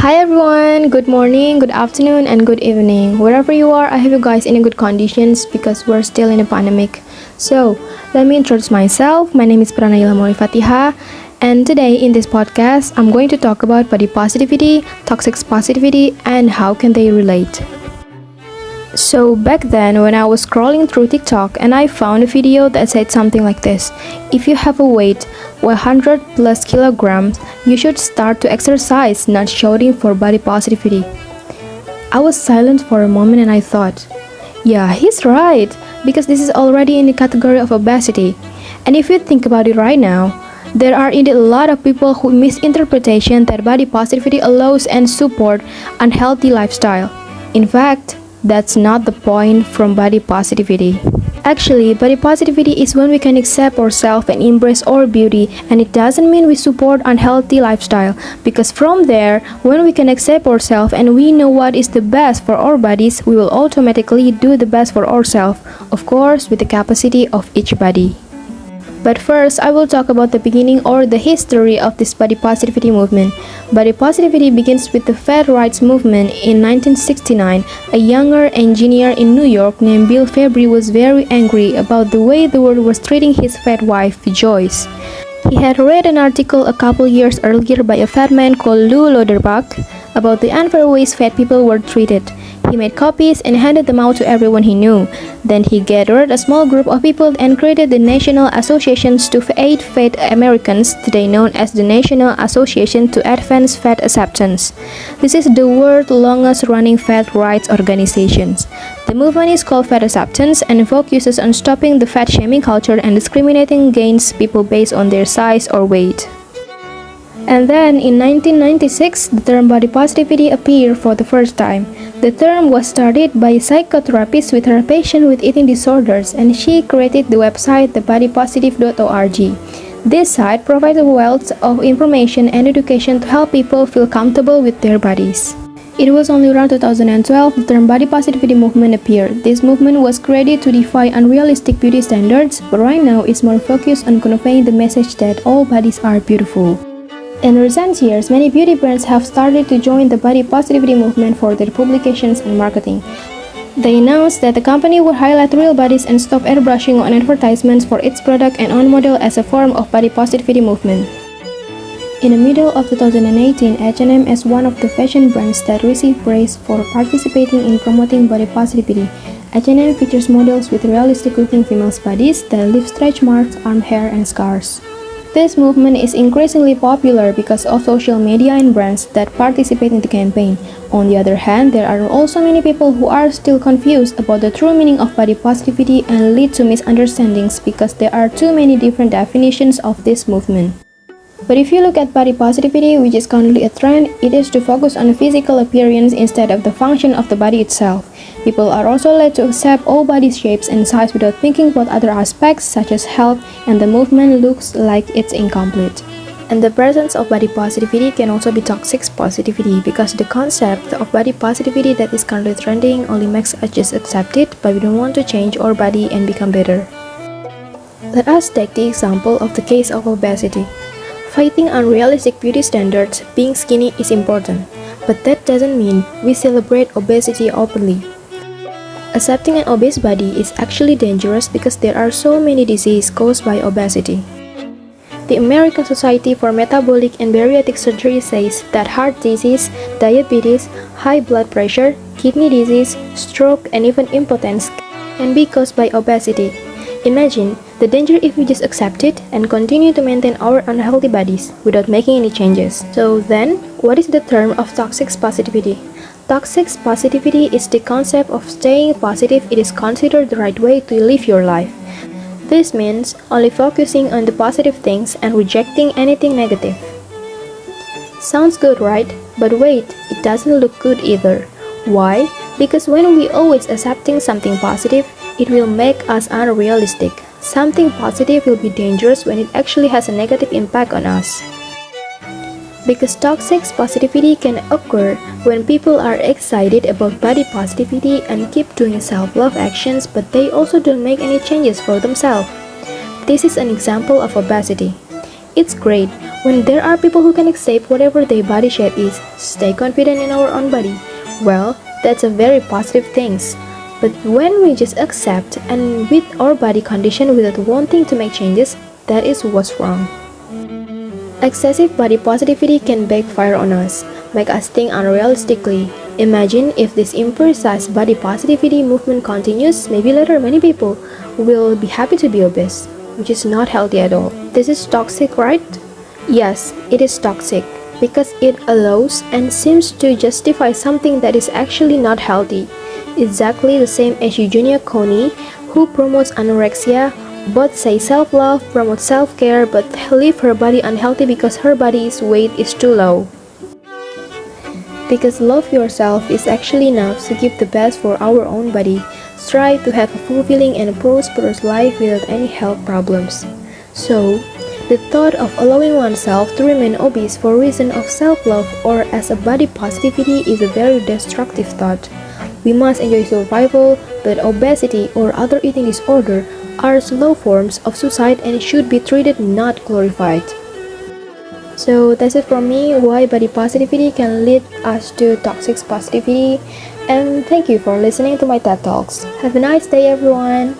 Hi everyone, good morning, good afternoon, and good evening. Wherever you are, I hope you guys in a good conditions because we're still in a pandemic. So, let me introduce myself. My name is Pranayla Fathiha, and today in this podcast, I'm going to talk about body positivity, toxic positivity, and how can they relate. So back then when I was scrolling through TikTok and I found a video that said something like this: if you have a weight 100 plus kilograms, you should start to exercise, not shouting for body positivity. I was silent for a moment and I thought, yeah, he's right, because this is already in the category of obesity. And if you think about it right now, there are indeed a lot of people who misinterpretation that body positivity allows and support unhealthy lifestyle. In fact, that's not the point from body positivity. Actually, body positivity is when we can accept ourselves and embrace our beauty, and it doesn't mean we support unhealthy lifestyle, because from there, when we can accept ourselves and we know what is the best for our bodies, we will automatically do the best for ourselves, of course with the capacity of each body. But first, I will talk about the beginning or the history of this body positivity movement. Body positivity begins with the fat rights movement in 1969. A younger engineer in New York named Bill Fabry was very angry about the way the world was treating his fat wife, Joyce. He had read an article a couple years earlier by a fat man called Lou Lauterbach about the unfair ways fat people were treated. He made copies and handed them out to everyone he knew. Then he gathered a small group of people and created the National Associations to Aid Fat Americans, today known as the National Association to Advance Fat Acceptance. This is the world's longest running fat rights organization. The movement is called Fat Acceptance and focuses on stopping the fat shaming culture and discriminating against people based on their size or weight. And then in 1996, the term body positivity appeared for the first time. The term was started by a psychotherapist with her patient with eating disorders, and she created the website thebodypositive.org. This site provides a wealth of information and education to help people feel comfortable with their bodies. It was only around 2012 the term body positivity movement appeared. This movement was created to defy unrealistic beauty standards, but right now it's more focused on conveying the message that all bodies are beautiful. In recent years, many beauty brands have started to join the body positivity movement for their publications and marketing. They announced that the company would highlight real bodies and stop airbrushing on advertisements for its product and on model as a form of body positivity movement. In the middle of 2018, H&M is one of the fashion brands that received praise for participating in promoting body positivity. H&M features models with realistic-looking female bodies that leave stretch marks, arm hair, and scars. This movement is increasingly popular because of social media and brands that participate in the campaign. On the other hand, there are also many people who are still confused about the true meaning of body positivity and lead to misunderstandings because there are too many different definitions of this movement. But if you look at body positivity, which is currently a trend, it is to focus on the physical appearance instead of the function of the body itself. People are also led to accept all body shapes and size without thinking about other aspects such as health, and the movement looks like it's incomplete. And the presence of body positivity can also be toxic positivity because the concept of body positivity that is currently trending only makes us just accept it, but we don't want to change our body and become better. Let us take the example of the case of obesity. Fighting unrealistic beauty standards, being skinny is important, but that doesn't mean we celebrate obesity openly. Accepting an obese body is actually dangerous because there are so many diseases caused by obesity. The American Society for Metabolic and Bariatric Surgery says that heart disease, diabetes, high blood pressure, kidney disease, stroke, and even impotence can be caused by obesity. Imagine the danger if we just accept it and continue to maintain our unhealthy bodies without making any changes. So then, what is the term of toxic positivity? Toxic positivity is the concept of staying positive. It is considered the right way to live your life. This means only focusing on the positive things and rejecting anything negative. Sounds good, right? But wait, it doesn't look good either. Why? Because when we always accepting something positive, it will make us unrealistic. Something positive will be dangerous when it actually has a negative impact on us. Because toxic positivity can occur when people are excited about body positivity and keep doing self-love actions, but they also don't make any changes for themselves. This is an example of obesity. It's great When there are people who can accept whatever their body shape is, stay confident in our own body, well, that's a very positive thing. But when we just accept and with our body condition without wanting to make changes, that is what's wrong. Excessive body positivity can backfire on us, make us think unrealistically. Imagine if this imprecise body positivity movement continues, maybe later many people will be happy to be obese, which is not healthy at all. This is toxic, right? Yes, it is toxic because it allows and seems to justify something that is actually not healthy. Exactly the same as Eugenia Coney, who promotes anorexia, both say self-love, promotes self-care, but leave her body unhealthy because her body's weight is too low. Because love yourself is actually enough to give the best for our own body. Strive to have a fulfilling and prosperous life without any health problems. So, the thought of allowing oneself to remain obese for reason of self-love or as a body positivity is a very destructive thought. We must enjoy survival, but obesity or other eating disorder are slow forms of suicide and should be treated, not glorified. So that's it from me, why body positivity can lead us to toxic positivity, and thank you for listening to my TED Talks. Have a nice day everyone!